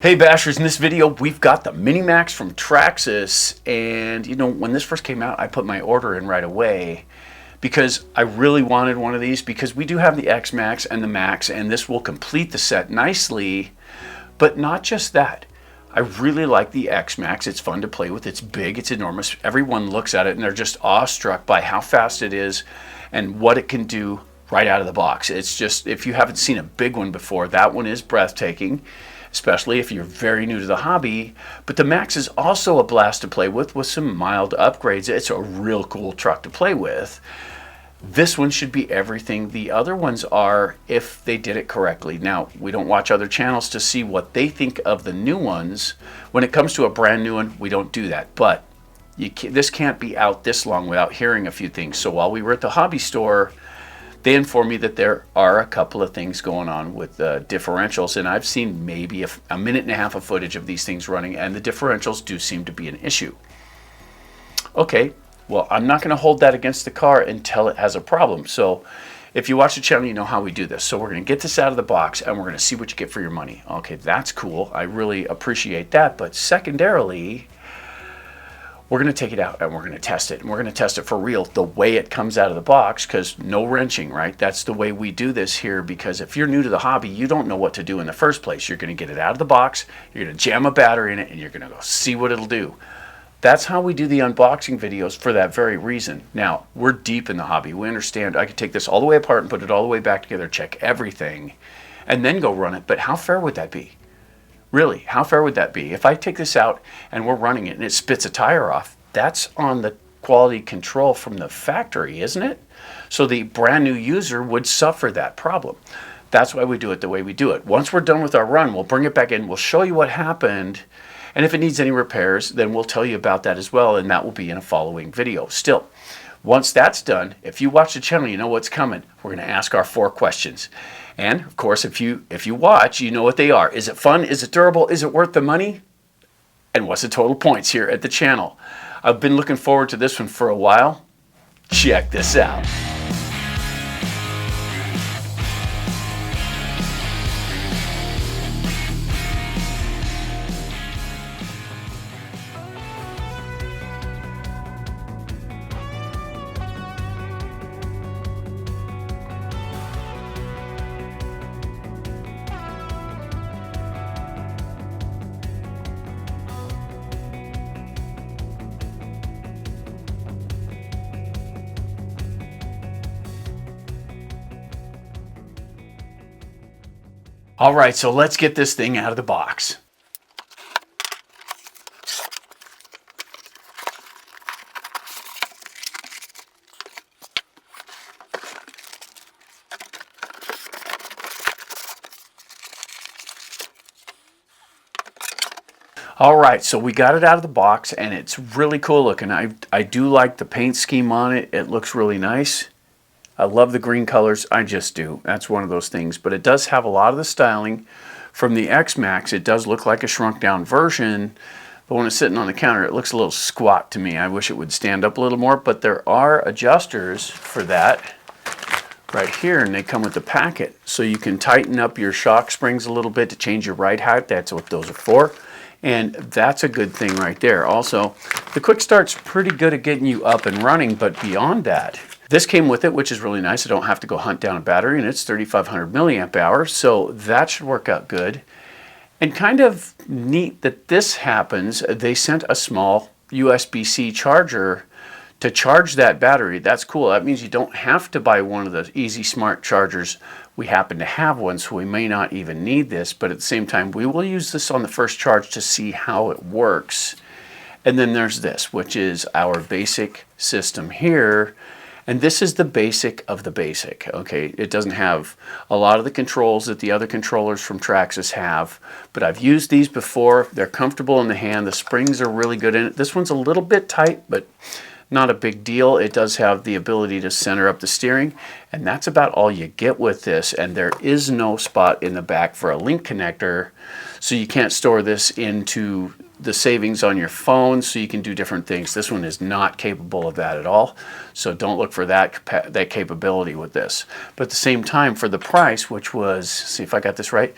Hey Bashers, in this video we've got the Mini Maxx from Traxxas, and you know, when this first came out I put my order in right away because I really wanted one of these, because we do have the X Max and the Max and this will complete the set nicely. But not just that, I really like the X Max. It's fun to play with, it's big, it's enormous. Everyone looks at it and they're just awestruck by how fast it is and what it can do right out of the box. It's just, if you haven't seen a big one before, that one is breathtaking, especially if you're very new to the hobby. But the Max is also a blast to play with some mild upgrades. It's a real cool truck to play with. This one should be everything the other ones are if they did it correctly. Now, we don't watch other channels to see what they think of the new ones. When it comes to a brand new one, we don't do that. But this can't be out this long without hearing a few things. So while we were at the hobby store, they informed me that there are a couple of things going on with the differentials, and I've seen maybe a minute and a half of footage of these things running, and the differentials do seem to be an issue. Okay, well, I'm not going to hold that against the car until it has a problem. So if you watch the channel, you know how we do this. So we're going to get this out of the box and we're going to see what you get for your money. Okay, that's cool. I really appreciate that. But secondarily, we're going to take it out and we're going to test it. And we're going to test it for real, the way it comes out of the box, because no wrenching, right? That's the way we do this here, because if you're new to the hobby, you don't know what to do in the first place. You're going to get it out of the box, you're going to jam a battery in it, and you're going to go see what it'll do. That's how we do the unboxing videos, for that very reason. Now, we're deep in the hobby. We understand I could take this all the way apart and put it all the way back together, check everything, and then go run it. But how fair would that be? Really, how fair would that be? If I take this out and we're running it and it spits a tire off, that's on the quality control from the factory, isn't it? So the brand new user would suffer that problem. That's why we do it the way we do it. Once we're done with our run, we'll bring it back in, we'll show you what happened, and if it needs any repairs, then we'll tell you about that as well, and that will be in a following video. Still, once that's done, if you watch the channel, you know what's coming. We're going to ask our 4 questions. And of course, if you watch, you know what they are. Is it fun? Is it durable? Is it worth the money? And what's the total points here at the channel? I've been looking forward to this one for a while. Check this out. All right, so let's get this thing out of the box. All right, so we got it out of the box and it's really cool looking. I do like the paint scheme on it. It looks really nice. I love the green colors, I just do. That's one of those things. But it does have a lot of the styling from the X Max. It does look like a shrunk down version, but when it's sitting on the counter, it looks a little squat to me. I wish it would stand up a little more, but there are adjusters for that right here, and they come with the packet. So you can tighten up your shock springs a little bit to change your ride height. That's what those are for. And that's a good thing right there. Also, the quick start's pretty good at getting you up and running, but beyond that, this came with it, which is really nice. I don't have to go hunt down a battery, and it's 3,500 milliamp hours, so that should work out good. And kind of neat that this happens, they sent a small USB-C charger to charge that battery. That's cool. That means you don't have to buy one of the Easy Smart chargers. We happen to have one, so we may not even need this, but at the same time, we will use this on the first charge to see how it works. And then there's this, which is our basic system here. And this is the basic of the basic, okay? It doesn't have a lot of the controls that the other controllers from Traxxas have, but I've used these before. They're comfortable in the hand. The springs are really good in it. This one's a little bit tight, but not a big deal. It does have the ability to center up the steering, and that's about all you get with this. And there is no spot in the back for a link connector, so you can't store this into the savings on your phone, so you can do different things. This one is not capable of that at all, so don't look for that capability with this. But at the same time, for the price, which was, see if I got this right,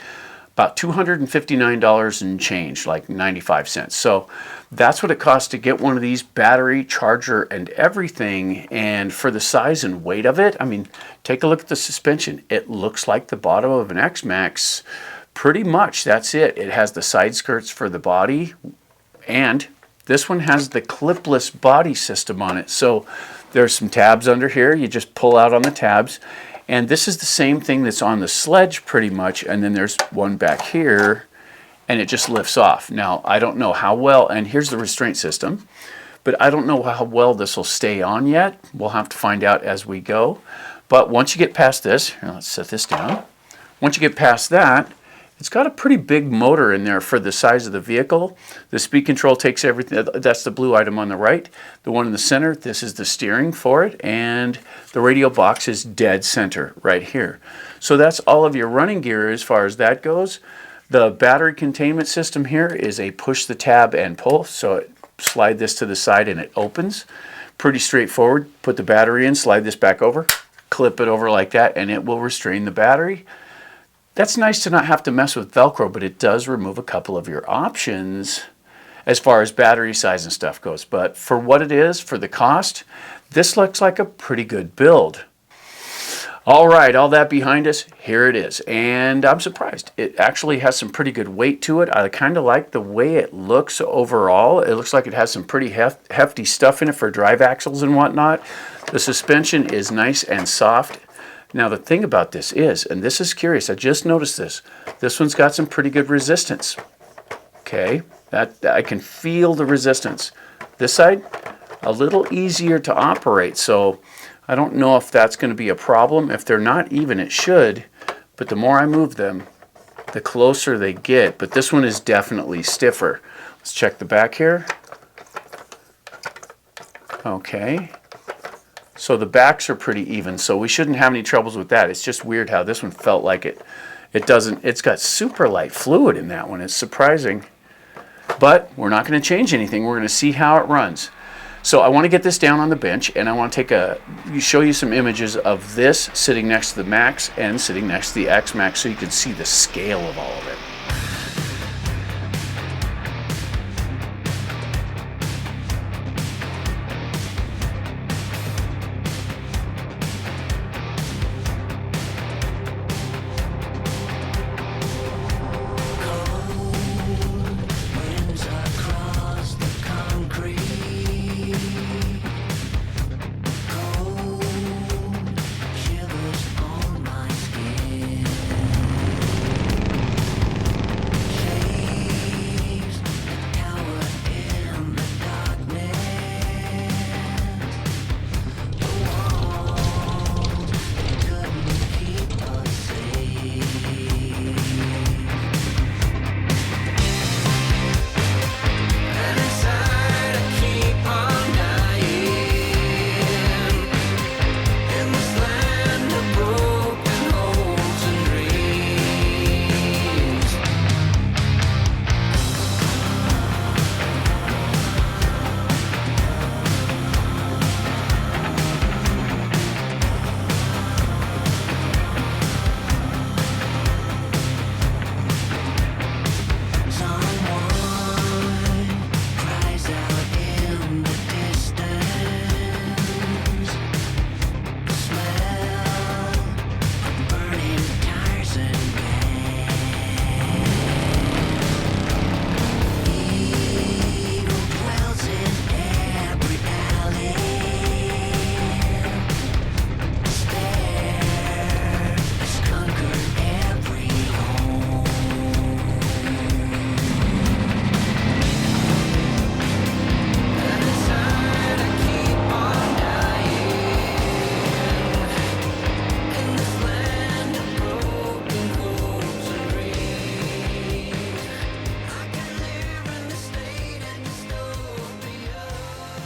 about $259 and change, like 95 cents. So that's what it costs to get one of these, battery, charger, and everything. And for the size and weight of it, I mean, take a look at the suspension. It looks like the bottom of an X-Maxx. Pretty much, that's it. It has the side skirts for the body, and this one has the clipless body system on it. So there's some tabs under here. You just pull out on the tabs. And this is the same thing that's on the Sledge pretty much. And then there's one back here, and it just lifts off. Now, I don't know how well, and here's the restraint system, but I don't know how well this will stay on yet. We'll have to find out as we go. But once you get past this, here, let's set this down. Once you get past that, it's got a pretty big motor in there for the size of the vehicle. The speed control takes everything. That's the blue item on the right. The one in the center, this is the steering for it. And the radio box is dead center right here. So that's all of your running gear as far as that goes. The battery containment system here is a push the tab and pull. So slide this to the side and it opens. Pretty straightforward. Put the battery in, slide this back over, clip it over like that, and it will restrain the battery. That's nice to not have to mess with Velcro, but it does remove a couple of your options as far as battery size and stuff goes. But for what it is, for the cost, this looks like a pretty good build. All right, all that behind us, here it is. And I'm surprised. It actually has some pretty good weight to it. I kind of like the way it looks overall. It looks like it has some pretty hefty stuff in it for drive axles and whatnot. The suspension is nice and soft. Now the thing about this is, and this is curious, I just noticed this one's got some pretty good resistance. Okay, that I can feel the resistance. This side, a little easier to operate, so I don't know if that's going to be a problem. If they're not even, it should, but the more I move them, the closer they get. But this one is definitely stiffer. Let's check the back here. Okay. So the backs are pretty even, so we shouldn't have any troubles with that. It's just weird how this one felt like it doesn't. It's got super light fluid in that one. It's surprising. But we're not going to change anything. We're going to see how it runs. So I want to get this down on the bench, and I want to show you some images of this sitting next to the Max and sitting next to the X-Maxx so you can see the scale of all of it.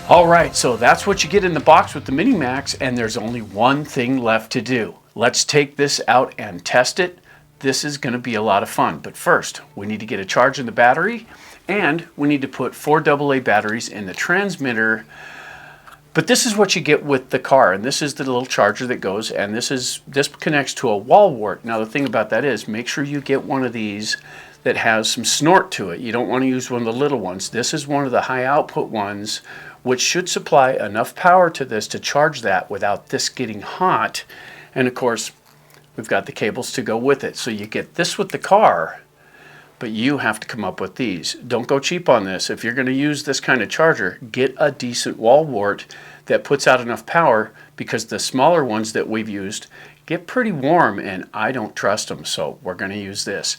All right, so that's what you get in the box with the Mini Maxx, and there's only one thing left to do. Let's take this out and test it. This is going to be a lot of fun, but first we need to get a charge in the battery, and we need to put 4 AA batteries in the transmitter. But this is what you get with the car, and this is the little charger that goes, and this connects to a wall wart. Now the thing about that is, make sure you get one of these that has some snort to it. You don't want to use one of the little ones. This is one of the high output ones, which should supply enough power to this to charge that without this getting hot. And of course, we've got the cables to go with it. So you get this with the car, but you have to come up with these. Don't go cheap on this. If you're going to use this kind of charger, get a decent wall wart that puts out enough power, because the smaller ones that we've used get pretty warm and I don't trust them. So we're going to use this.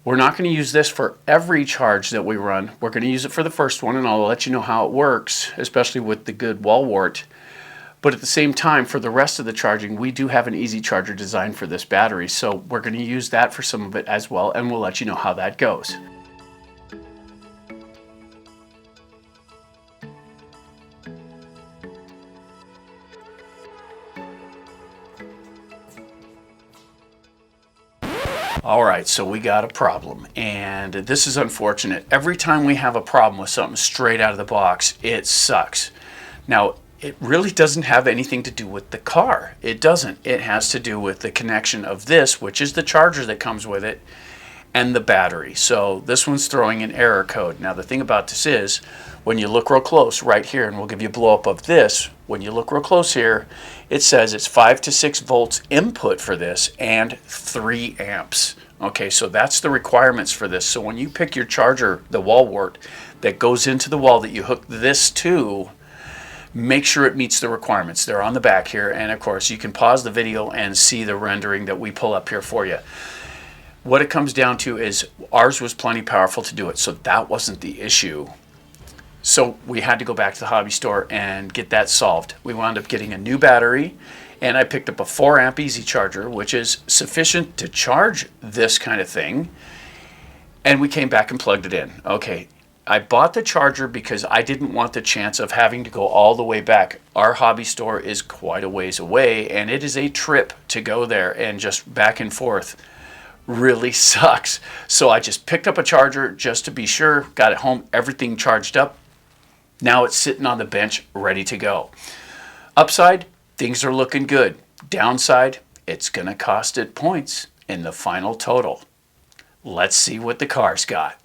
We're not going to use this for every charge that we run. We're going to use it for the first one, and I'll let you know how it works, especially with the good wall wart. But at the same time, for the rest of the charging, we do have an easy charger designed for this battery. So we're going to use that for some of it as well, and we'll let you know how that goes. All right, so we got a problem, and this is unfortunate. Every time we have a problem with something straight out of the box, it sucks. Now, it really doesn't have anything to do with the car. It doesn't. It has to do with the connection of this, which is the charger that comes with it, and the battery. So this one's throwing an error code. Now, the thing about this is, when you look real close right here, and we'll give you a blow up of this, when you look real close here, it says it's 5 to 6 volts input for this and 3 amps. Okay, so that's the requirements for this. So when you pick your charger, the wall wart that goes into the wall that you hook this to, make sure it meets the requirements. They're on the back here, and of course you can pause the video and see the rendering that we pull up here for you. What it comes down to is ours was plenty powerful to do it, so that wasn't the issue. So we had to go back to the hobby store and get that solved. We wound up getting a new battery, and I picked up a 4 amp easy charger, which is sufficient to charge this kind of thing. And we came back and plugged it in. Okay, I bought the charger because I didn't want the chance of having to go all the way back. Our hobby store is quite a ways away, and it is a trip to go there, and just back and forth really sucks. So I just picked up a charger just to be sure, got it home, everything charged up. Now it's sitting on the bench ready to go. Upside, things are looking good. Downside, it's going to cost it points in the final total. Let's see what the car's got.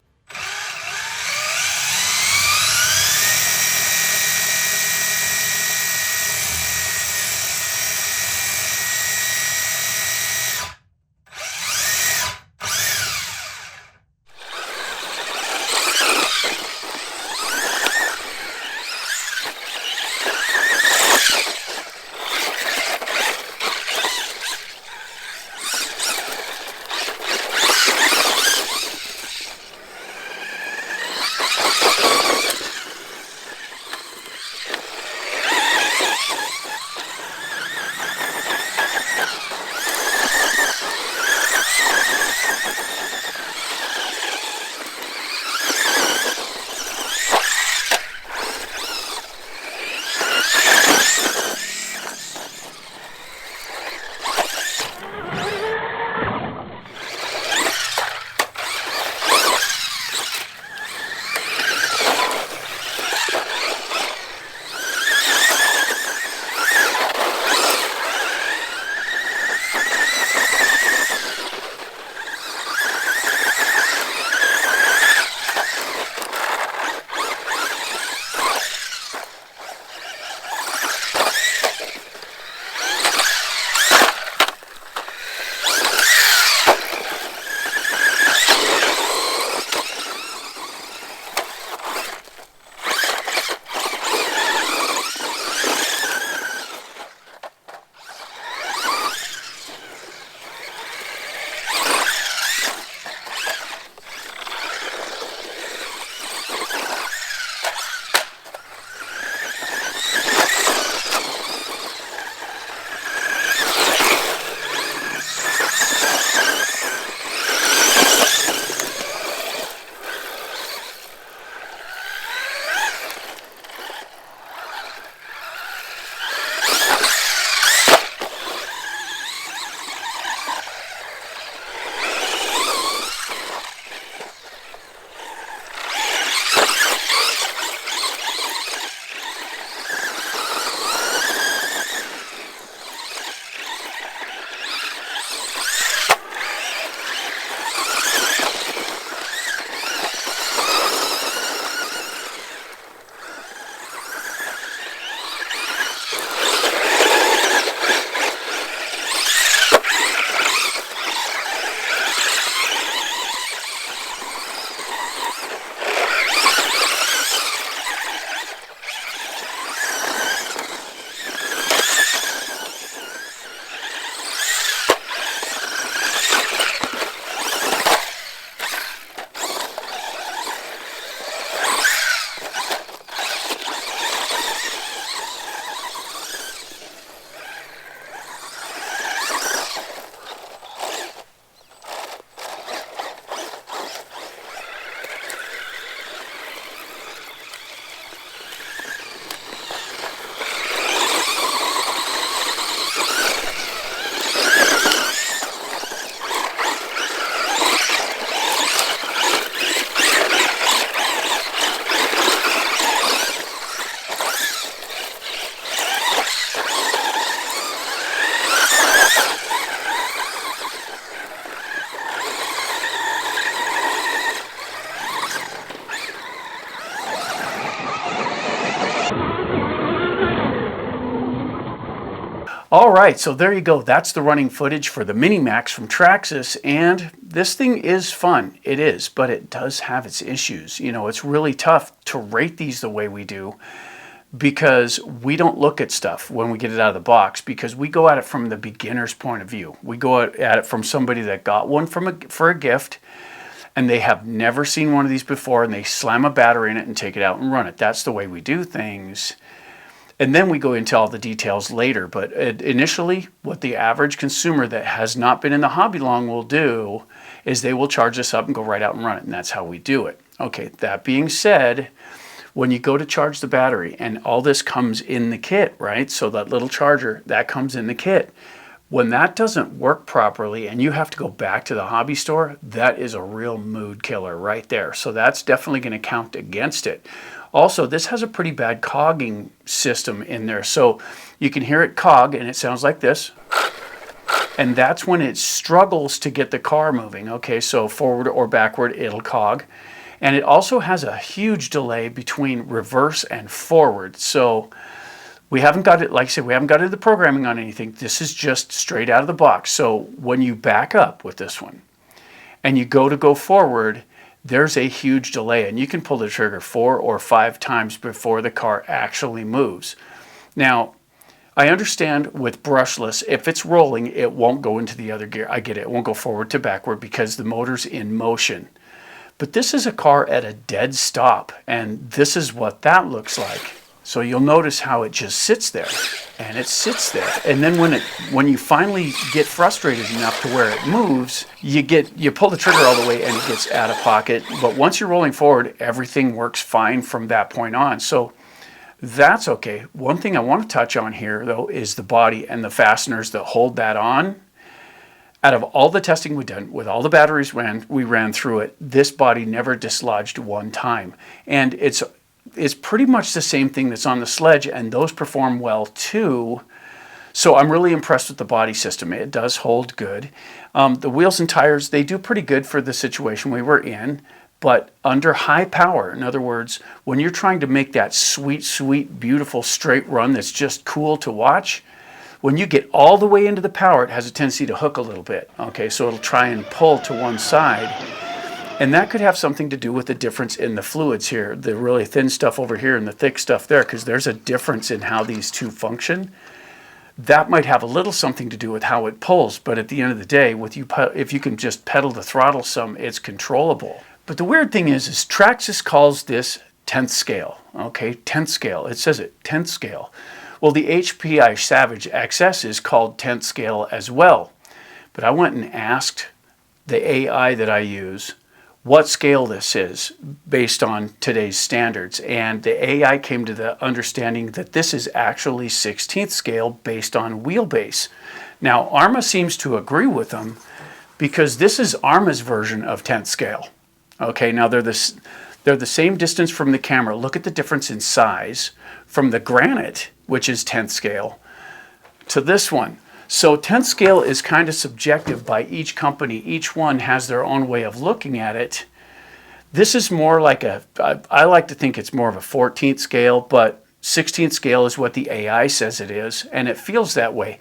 All right, so there you go. That's the running footage for the Mini Maxx from Traxxas, and this thing is fun. It is, but it does have its issues. You know, it's really tough to rate these the way we do because we don't look at stuff when we get it out of the box, because we go at it from the beginner's point of view. We go at it from somebody that got one for a gift, and they have never seen one of these before, and they slam a battery in it and take it out and run it. That's the way we do things. And then we go into all the details later. But initially, what the average consumer that has not been in the hobby long will do is they will charge this up and go right out and run it. And that's how we do it. Okay, that being said, when you go to charge the battery, and all this comes in the kit, right? So that little charger, that comes in the kit. When that doesn't work properly and you have to go back to the hobby store, that is a real mood killer right there. So that's definitely going to count against it. Also, this has a pretty bad cogging system in there. So you can hear it cog, and it sounds like this. And that's when it struggles to get the car moving. Okay, so forward or backward, it'll cog. And it also has a huge delay between reverse and forward. So we haven't got it, like I said, we haven't got into the programming on anything. This is just straight out of the box. So when you back up with this one and you go forward, there's a huge delay, and you can pull the trigger 4 or 5 times before the car actually moves. Now, I understand with brushless, if it's rolling, it won't go into the other gear. I get it. It won't go forward to backward because the motor's in motion. But this is a car at a dead stop, and this is what that looks like. So you'll notice how it just sits there, and it sits there. And then when you finally get frustrated enough to where it moves, you pull the trigger all the way and it gets out of pocket. But once you're rolling forward, everything works fine from that point on. So that's okay. One thing I want to touch on here, though, is the body and the fasteners that hold that on. Out of all the testing we've done, with all the batteries we ran through it, this body never dislodged one time. And it's pretty much the same thing that's on the sledge, and those perform well too. So I'm really impressed with the body system. It does hold good. The wheels and tires, they do pretty good for the situation we were in, but under high power, in other words, when you're trying to make that sweet, sweet, beautiful straight run that's just cool to watch, when you get all the way into the power, it has a tendency to hook a little bit. Okay, so it'll try and pull to one side. And that could have something to do with the difference in the fluids here, the really thin stuff over here and the thick stuff there, because there's a difference in how these two function. That might have a little something to do with how it pulls, but at the end of the day, if you can just pedal the throttle some, it's controllable. But the weird thing is Traxxas calls this 10th scale. Okay, 10th scale. It says it, 10th scale. Well, the HPI Savage XS is called 10th scale as well. But I went and asked the AI that I use what scale this is based on today's standards. And the AI came to the understanding that this is actually 16th scale based on wheelbase. Now, Arrma seems to agree with them because this is Arrma's version of 10th scale. Okay, now they're the same distance from the camera. Look at the difference in size from the Granite, which is 10th scale, to this one. So 10th scale is kind of subjective by each company. Each one has their own way of looking at it. This is more like I like to think it's more of a 14th scale, but 16th scale is what the AI says it is, and it feels that way.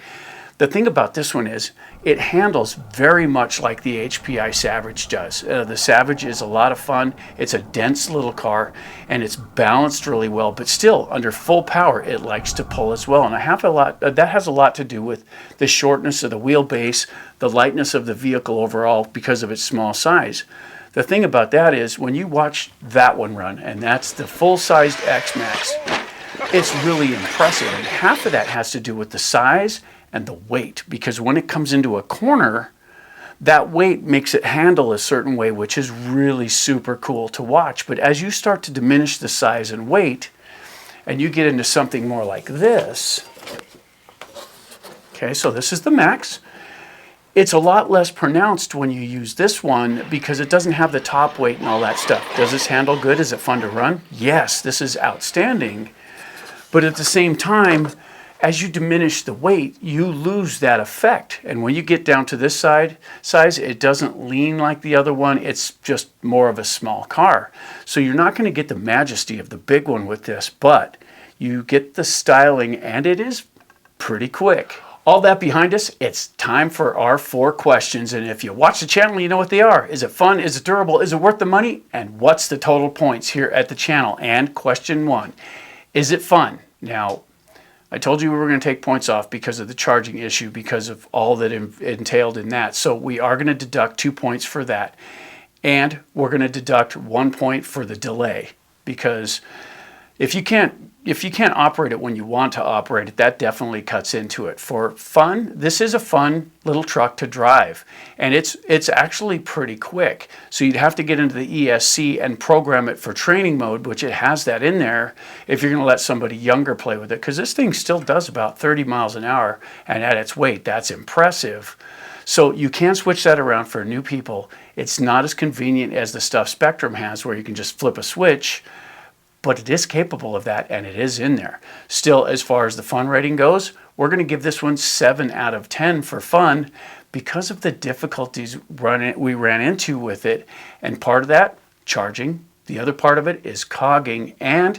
The thing about this one is it handles very much like the HPI Savage does. The Savage is a lot of fun. It's a dense little car, and it's balanced really well, but still under full power, it likes to pull as well. And that has a lot to do with the shortness of the wheelbase, the lightness of the vehicle overall because of its small size. The thing about that is when you watch that one run, and that's the full-sized X-Max, it's really impressive. And half of that has to do with the size and the weight, because when it comes into a corner, that weight makes it handle a certain way, which is really super cool to watch. But as you start to diminish the size and weight, and you get into something more like this, okay, so this is the Max. It's a lot less pronounced when you use this one because it doesn't have the top weight and all that stuff. Does this handle good? Is it fun to run? Yes, this is outstanding. But at the same time, as you diminish the weight, you lose that effect. And when you get down to this size, it doesn't lean like the other one. It's just more of a small car. So you're not going to get the majesty of the big one with this, but you get the styling, and it is pretty quick. All that behind us, it's time for our 4 questions. And if you watch the channel, you know what they are. Is it fun? Is it durable? Is it worth the money? And what's the total points here at the channel? And question 1, is it fun? Now, I told you we were going to take points off because of the charging issue, because of all that entailed in that. So we are going to deduct 2 points for that. And we're going to deduct 1 point for the delay, because if you can't operate it when you want to operate it, that definitely cuts into it. For fun, this is a fun little truck to drive, and it's actually pretty quick. So you'd have to get into the ESC and program it for training mode, which it has that in there if you're going to let somebody younger play with it, because this thing still does about 30 miles an hour, and at its weight, that's impressive. So you can switch that around for new people. It's not as convenient as the stuff Spectrum has, where you can just flip a switch, but it is capable of that, and it is in there. Still, as far as the fun rating goes, we're going to give this one 7 out of 10 for fun because of the difficulties we ran into with it. And part of that, charging. The other part of it is cogging, and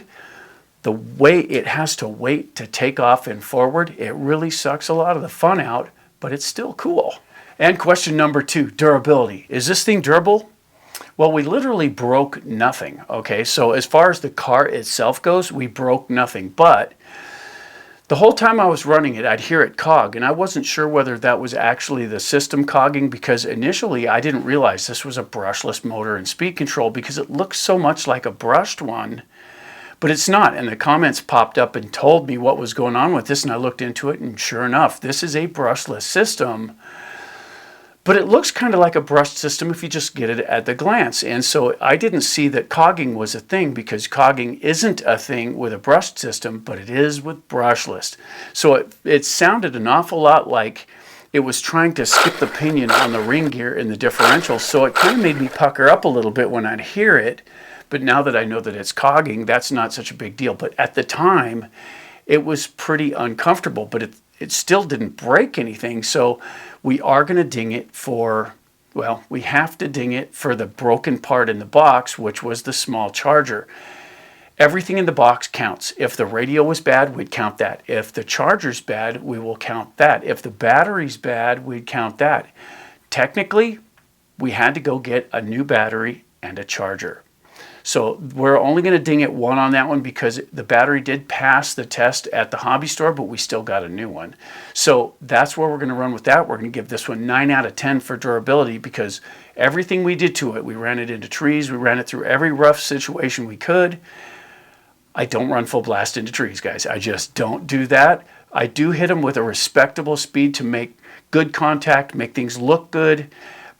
the way it has to wait to take off and forward. It really sucks a lot of the fun out, but it's still cool. And question number 2, durability. Is this thing durable? Well, we literally broke nothing, okay? So as far as the car itself goes, we broke nothing. But the whole time I was running it, I'd hear it cog, and I wasn't sure whether that was actually the system cogging, because initially I didn't realize this was a brushless motor and speed control, because it looks so much like a brushed one, but it's not. And the comments popped up and told me what was going on with this, and I looked into it, and sure enough, this is a brushless system. But it looks kind of like a brushed system if you just get it at the glance. And so I didn't see that cogging was a thing, because cogging isn't a thing with a brushed system, but it is with brushless. So it sounded an awful lot like it was trying to skip the pinion on the ring gear in the differential. So it kind of made me pucker up a little bit when I'd hear it. But now that I know that it's cogging, that's not such a big deal. But at the time, it was pretty uncomfortable, but it still didn't break anything. So we are going to ding it for, well, we have to ding it for the broken part in the box, which was the small charger. Everything in the box counts. If the radio was bad, we'd count that. If the charger's bad, we will count that. If the battery's bad, we'd count that. Technically, we had to go get a new battery and a charger. So we're only going to ding it 1 on that one, because the battery did pass the test at the hobby store, but we still got a new one. So that's where we're going to run with that. We're going to give this one 9 out of 10 for durability, because everything we did to it, we ran it into trees, we ran it through every rough situation we could. I don't run full blast into trees, guys. I just don't do that. I do hit them with a respectable speed to make good contact, make things look good.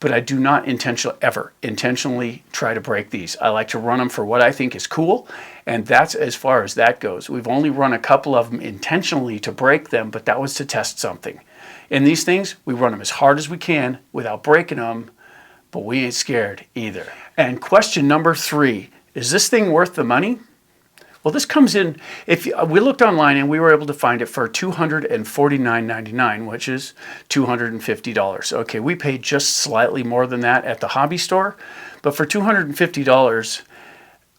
But I do not intentionally try to break these. I like to run them for what I think is cool, and that's as far as that goes. We've only run a couple of them intentionally to break them, but that was to test something. In these things, we run them as hard as we can without breaking them, but we ain't scared either. And question number 3, is this thing worth the money? Well, this comes in, we looked online and we were able to find it for $249.99, which is $250. Okay, we paid just slightly more than that at the hobby store, but for $250,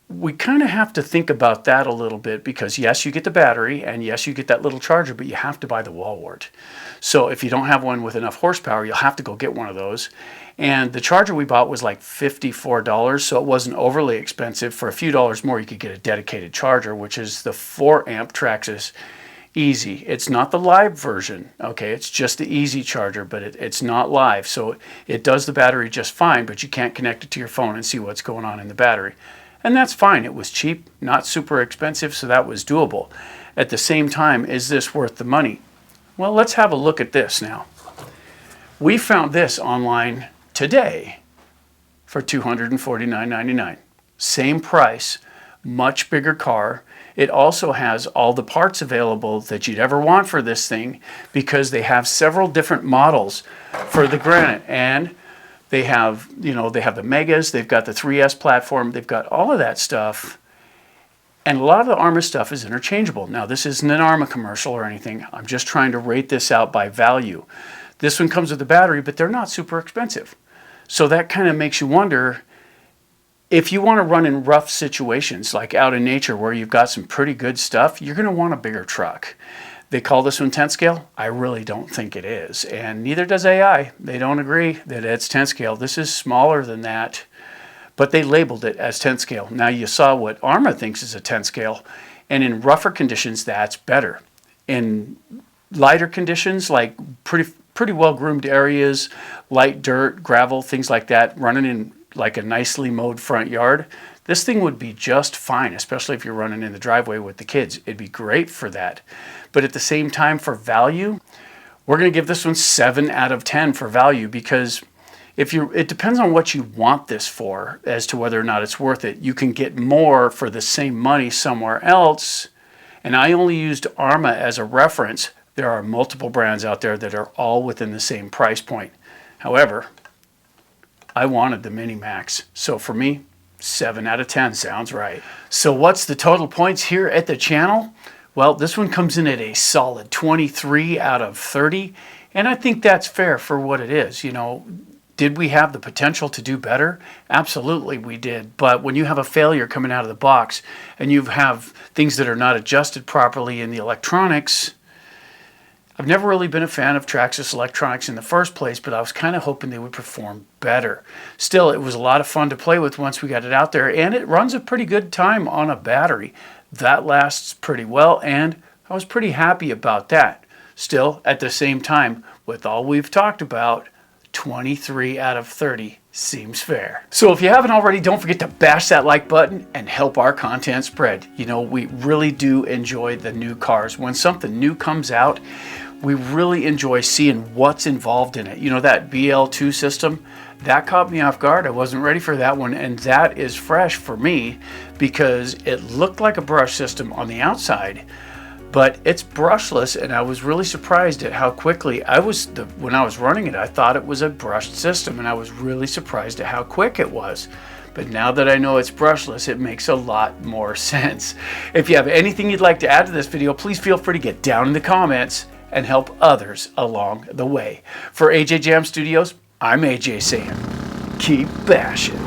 we kind of have to think about that a little bit, because yes, you get the battery, and yes, you get that little charger, but you have to buy the wall wart. So if you don't have one with enough horsepower, you'll have to go get one of those. And the charger we bought was like $54, so it wasn't overly expensive. For a few dollars more, you could get a dedicated charger, which is the 4 amp Traxxas Easy. It's not the live version, okay? It's just the Easy charger, but it's not live. So it does the battery just fine, but you can't connect it to your phone and see what's going on in the battery. And that's fine. It was cheap, not super expensive, so that was doable. At the same time, is this worth the money? Well, let's have a look at this now. We found this online today for $249.99. Same price, much bigger car. It also has all the parts available that you'd ever want for this thing, because they have several different models for the Granite, and they have, they have the Megas, they've got the 3S platform, they've got all of that stuff. And a lot of the Arrma stuff is interchangeable. Now, this isn't an Arrma commercial or anything. I'm just trying to rate this out by value. This one comes with a battery, but they're not super expensive. So that kind of makes you wonder, if you want to run in rough situations, like out in nature where you've got some pretty good stuff, you're going to want a bigger truck. They call this one 10 scale. I really don't think it is, and neither does AI. They don't agree that it's 10 scale. This is smaller than that, but they labeled it as 10 scale. Now you saw what Arrma thinks is a 10 scale, and in rougher conditions, that's better. In lighter conditions, like pretty well groomed areas, light dirt, gravel, things like that, running in like a nicely mowed front yard, this thing would be just fine, especially if you're running in the driveway with the kids. It'd be great for that. But at the same time, for value, we're going to give this one 7 out of 10 for value, because it depends on what you want this for as to whether or not it's worth it. You can get more for the same money somewhere else. And I only used Arrma as a reference. There are multiple brands out there that are all within the same price point. However, I wanted the Mini Maxx. So for me, 7 out of 10 sounds right. So what's the total points here at the channel? Well, this one comes in at a solid 23 out of 30. And I think that's fair for what it is. You know, did we have the potential to do better? Absolutely we did. But when you have a failure coming out of the box and you have things that are not adjusted properly in the electronics, I've never really been a fan of Traxxas electronics in the first place, but I was kind of hoping they would perform better. Still, it was a lot of fun to play with once we got it out there, and it runs a pretty good time on a battery. That lasts pretty well, and I was pretty happy about that. Still, at the same time, with all we've talked about, 23 out of 30 seems fair. So if you haven't already, don't forget to bash that like button and help our content spread. You know, we really do enjoy the new cars. When something new comes out, we really enjoy seeing what's involved in it. You know, that BL2 system, that caught me off guard. I wasn't ready for that one, and that is fresh for me because it looked like a brush system on the outside, but it's brushless, and I was really surprised at how quickly when I was running it, I thought it was a brushed system, and I was really surprised at how quick it was. But now that I know it's brushless, it makes a lot more sense. If you have anything you'd like to add to this video, please feel free to get down in the comments and help others along the way. For AJ Jam Studios, I'm AJ saying, keep bashing.